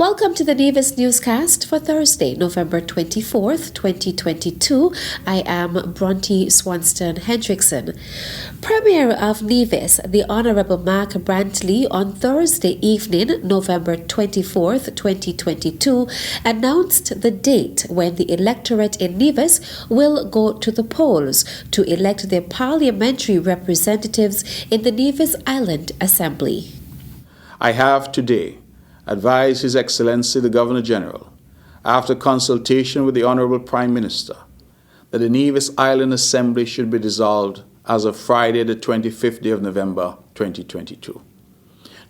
Welcome to the Nevis newscast for Thursday, November 24th, 2022. I am Bronte Swanston Hendrickson. Premier of Nevis, the Honourable Mark Brantley, on Thursday evening, November 24th, 2022, announced the date when the electorate in Nevis will go to the polls to elect their parliamentary representatives in the Nevis Island Assembly. I have today advised His Excellency the Governor-General, after consultation with the Honourable Prime Minister, that the Nevis Island Assembly should be dissolved as of Friday the 25th day of November 2022.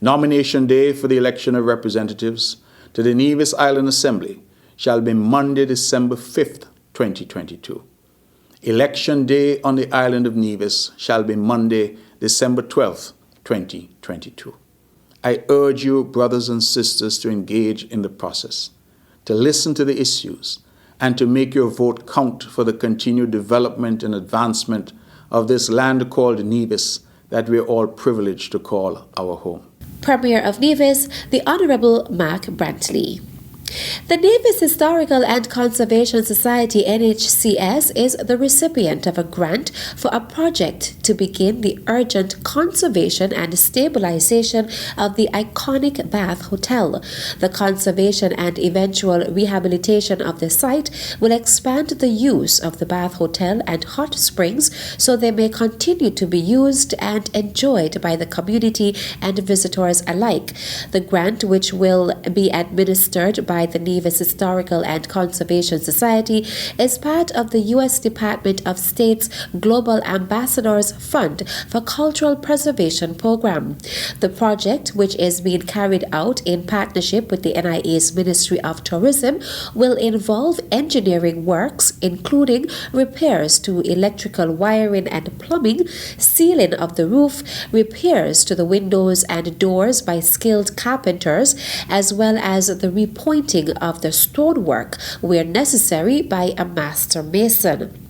Nomination day for the election of representatives to the Nevis Island Assembly shall be Monday, December 5th, 2022. Election day on the island of Nevis shall be Monday, December 12th, 2022. I urge you, brothers and sisters, to engage in the process, to listen to the issues, and to make your vote count for the continued development and advancement of this land called Nevis that we are all privileged to call our home. Premier of Nevis, the Honourable Mark Brantley. The Nevis Historical and Conservation Society NHCS is the recipient of a grant for a project to begin the urgent conservation and stabilization of the iconic Bath Hotel. The conservation and eventual rehabilitation of the site will expand the use of the Bath Hotel and hot springs so they may continue to be used and enjoyed by the community and visitors alike. The grant, which will be administered by the Nevis Historical and Conservation Society, is part of the U.S. Department of State's Global Ambassadors Fund for Cultural Preservation Program. The project, which is being carried out in partnership with the NIA's Ministry of Tourism, will involve engineering works, including repairs to electrical wiring and plumbing, sealing of the roof, repairs to the windows and doors by skilled carpenters, as well as the repointing of the stonework where necessary by a master mason.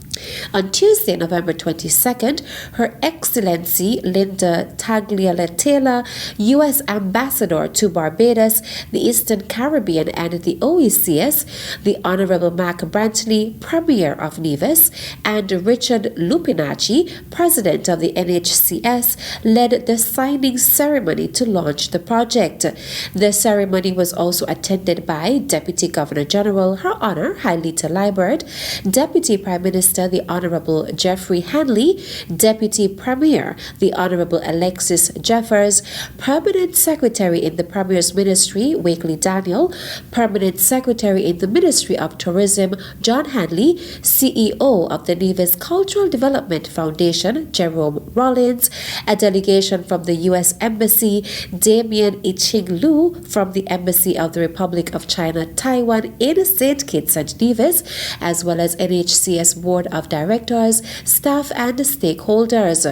On Tuesday, November 22nd, Her Excellency Linda Tagliatella, U.S. Ambassador to Barbados, the Eastern Caribbean and the OECS, the Honourable Mark Brantley, Premier of Nevis, and Richard Lupinacci, President of the NHCS, led the signing ceremony to launch the project. The ceremony was also attended by Deputy Governor-General, Her Honour Hailita Liburd, Deputy Prime Minister the Honourable Jeffrey Hanley, Deputy Premier the Honourable Alexis Jeffers, Permanent Secretary in the Premier's Ministry Wakely Daniel, Permanent Secretary in the Ministry of Tourism John Hanley, CEO of the Nevis Cultural Development Foundation Jerome Rollins, a delegation from the U.S. Embassy Damien Iching Lu from the Embassy of the Republic of China Taiwan in St. Kitts and Nevis, as well as NHCS Board of Directors, staff and stakeholders.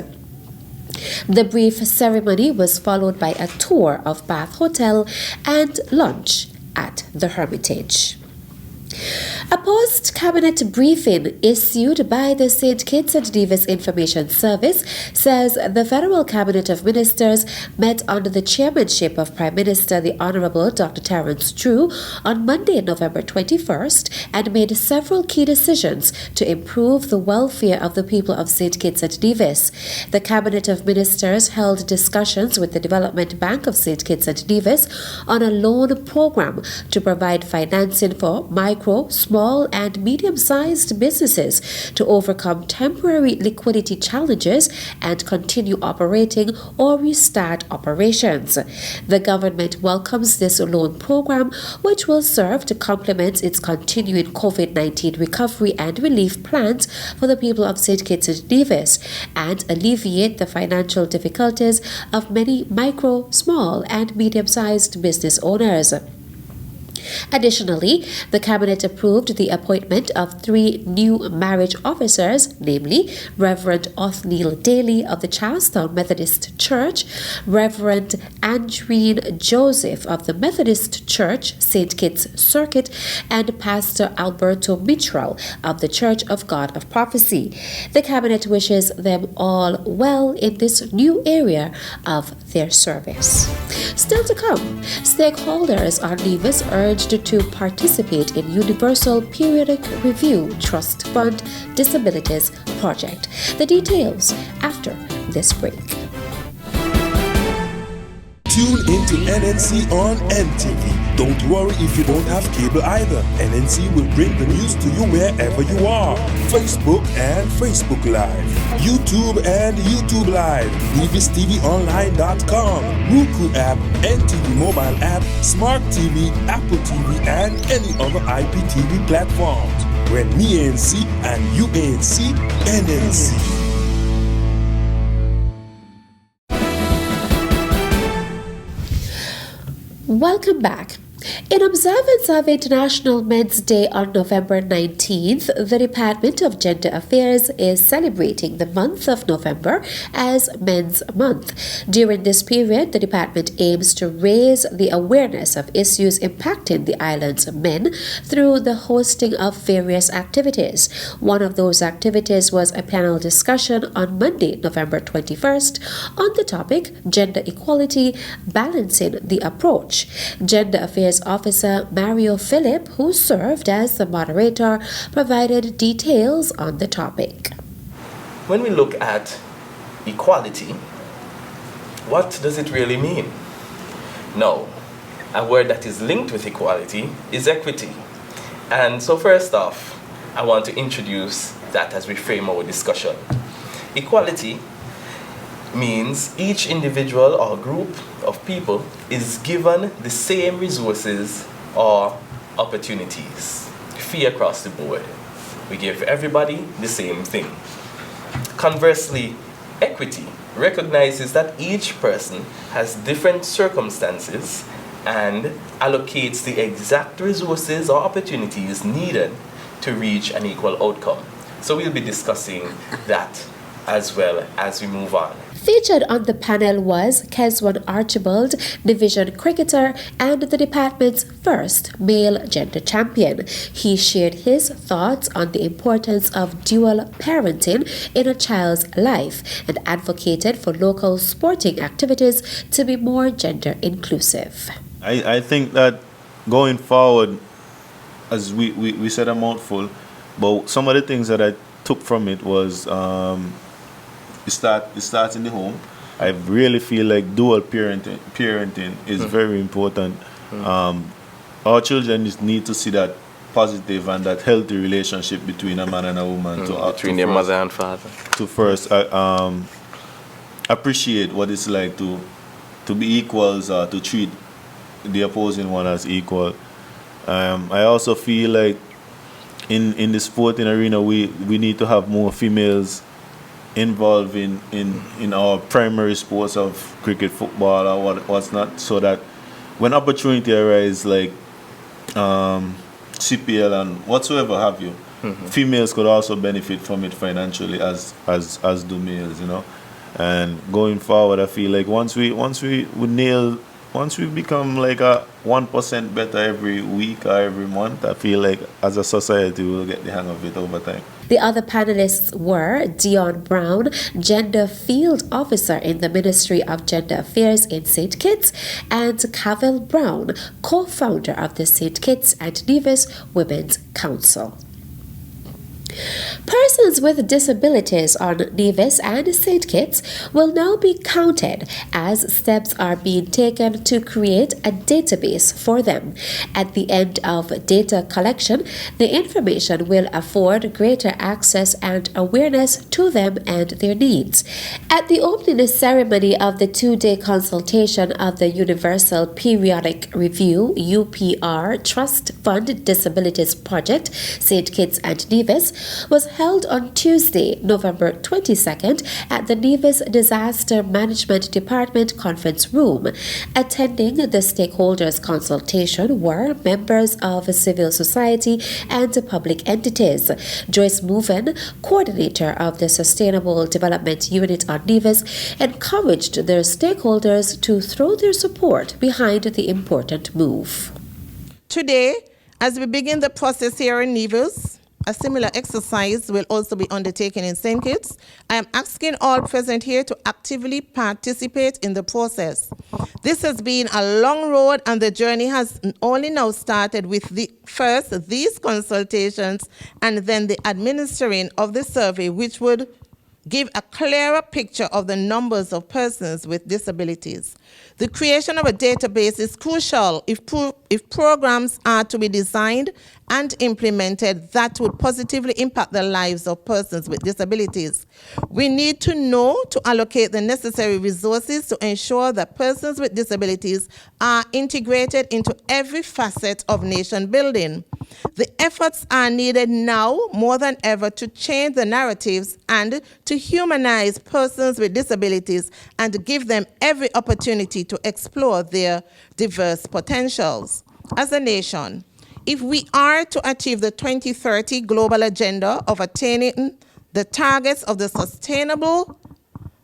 The brief ceremony was followed by a tour of Bath Hotel and lunch at the Hermitage. A post-cabinet briefing issued by the St. Kitts and Nevis Information Service says the Federal Cabinet of Ministers met under the chairmanship of Prime Minister the Honourable Dr. Terence Drew on Monday, November 21st, and made several key decisions to improve the welfare of the people of St. Kitts and Nevis. The Cabinet of Ministers held discussions with the Development Bank of St. Kitts and Nevis on a loan program to provide financing for micro, small and medium-sized businesses to overcome temporary liquidity challenges and continue operating or restart operations. The government welcomes this loan program, which will serve to complement its continuing COVID-19 recovery and relief plans for the people of St. Kitts and Nevis and alleviate the financial difficulties of many micro, small and medium-sized business owners. Additionally, the Cabinet approved the appointment of 3 new marriage officers, namely Reverend Othniel Daly of the Charlestown Methodist Church, Reverend Andreen Joseph of the Methodist Church, St. Kitts Circuit, and Pastor Alberto Mitchell of the Church of God of Prophecy. The Cabinet wishes them all well in this new area of their service. Still to come, stakeholders on Nevis urged to participate in Universal Periodic Review Trust Fund Disabilities Project. The details after this break. Tune into NNC on NTV. Don't worry if you don't have cable either. NNC will bring the news to you wherever you are. Facebook and Facebook Live. YouTube and YouTube Live. NevisTVOnline.com. Roku app, NTV mobile app, Smart TV, Apple TV, and any other IPTV platforms. When me ANC and you ANC, NNC. Welcome back. In observance of International Men's Day on November 19th, the Department of Gender Affairs is celebrating the month of November as Men's Month. During this period, the department aims to raise the awareness of issues impacting the island's men through the hosting of various activities. One of those activities was a panel discussion on Monday, November 21st, on the topic Gender Equality, Balancing the Approach. Gender Affairs Officer Mario Phillip, who served as the moderator, provided details on the topic. When we look at equality, what does it really mean? Now, a word that is linked with equality is equity. And so first off, I want to introduce that as we frame our discussion. Equality means each individual or group of people is given the same resources or opportunities, free across the board. We give everybody the same thing. Conversely, equity recognizes that each person has different circumstances and allocates the exact resources or opportunities needed to reach an equal outcome. So we'll be discussing that as well as we move on. Featured on the panel was Keswan Archibald, division cricketer and the department's first male gender champion. He shared his thoughts on the importance of dual parenting in a child's life and advocated for local sporting activities to be more gender inclusive. I think that going forward, as we said a mouthful, but some of the things that I took from it was it starts in the home. I really feel like dual parenting is very important. Our children need to see that positive and that healthy relationship between a man and a woman. Between their mother and father. To first appreciate what it's like to be equals or to treat the opposing one as equal. I also feel like in the sporting arena we need to have more females involved in our primary sports of cricket, football, or what's not, so that when opportunity arises like CPL and whatsoever have you, females could also benefit from it financially as do males, you know. And going forward, I feel like once we become like a 1% better every week or every month, I feel like as a society we'll get the hang of it over time. The other panelists were Dion Brown, Gender Field Officer in the Ministry of Gender Affairs in St. Kitts, and Cavell Brown, co-founder of the St. Kitts and Nevis Women's Council. Persons with disabilities on Nevis and St. Kitts will now be counted as steps are being taken to create a database for them. At the end of data collection, the information will afford greater access and awareness to them and their needs. At the opening ceremony of the 2-day consultation of the Universal Periodic Review UPR Trust Fund Disabilities Project, St. Kitts and Nevis, was held on Tuesday, November 22nd at the Nevis Disaster Management Department Conference Room. Attending the stakeholders consultation were members of civil society and public entities. Joyce Moven, coordinator of the Sustainable Development Unit on Nevis, encouraged their stakeholders to throw their support behind the important move. Today, as we begin the process here in Nevis, a similar exercise will also be undertaken in St. Kitts. I am asking all present here to actively participate in the process. This has been a long road, and the journey has only now started with these consultations and then the administering of the survey, which would give a clearer picture of the numbers of persons with disabilities. The creation of a database is crucial if programs are to be designed and implemented that would positively impact the lives of persons with disabilities. We need to know to allocate the necessary resources to ensure that persons with disabilities are integrated into every facet of nation building. The efforts are needed now more than ever to change the narratives and to humanize persons with disabilities and give them every opportunity to explore their diverse potentials. As a nation, if we are to achieve the 2030 global agenda of attaining the targets of the Sustainable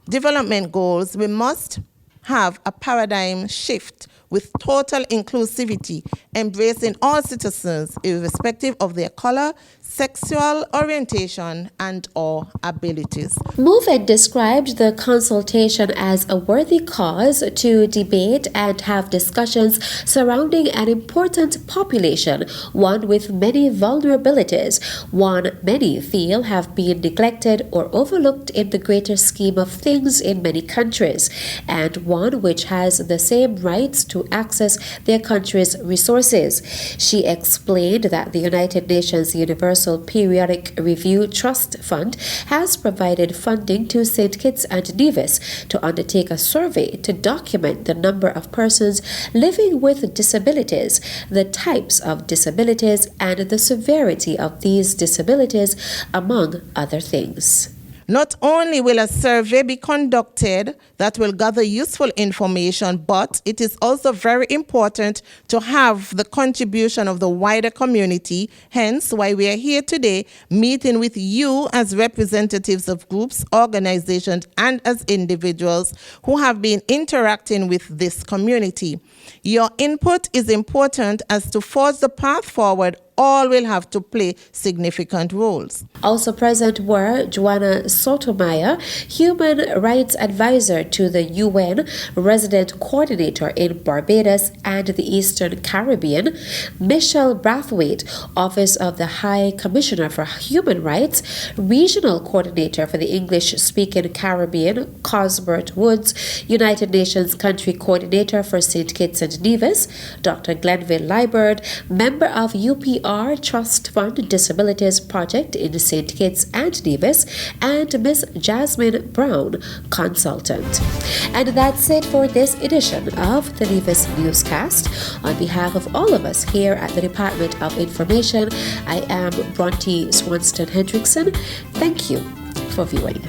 Development Goals, we must have a paradigm shift with total inclusivity, embracing all citizens irrespective of their color, sexual orientation, and/or abilities. Moven described the consultation as a worthy cause to debate and have discussions surrounding an important population, one with many vulnerabilities, one many feel have been neglected or overlooked in the greater scheme of things in many countries, and one which has the same rights to access their country's resources. She explained that the United Nations Universal Periodic Review Trust Fund has provided funding to St. Kitts and Nevis to undertake a survey to document the number of persons living with disabilities, the types of disabilities, and the severity of these disabilities, among other things. Not only will a survey be conducted that will gather useful information, but it is also very important to have the contribution of the wider community, hence why we are here today meeting with you as representatives of groups, organizations, and as individuals who have been interacting with this community. Your input is important as to forge the path forward. All will have to play significant roles. Also present were Joanna Sotomayor, Human Rights Advisor to the UN Resident Coordinator in Barbados and the Eastern Caribbean, Michelle Brathwaite, Office of the High Commissioner for Human Rights, Regional Coordinator for the English-speaking Caribbean, Cosbert Woods, United Nations Country Coordinator for St. Kitts and Nevis, Dr. Glenville Liburd, member of UPR Trust Fund Disabilities Project in St. Kitts and Nevis, and Ms. Jasmine Brown, consultant. And that's it for this edition of the Nevis Newscast. On behalf of all of us here at the Department of Information, I am Bronte Swanston Hendrickson. Thank you for viewing.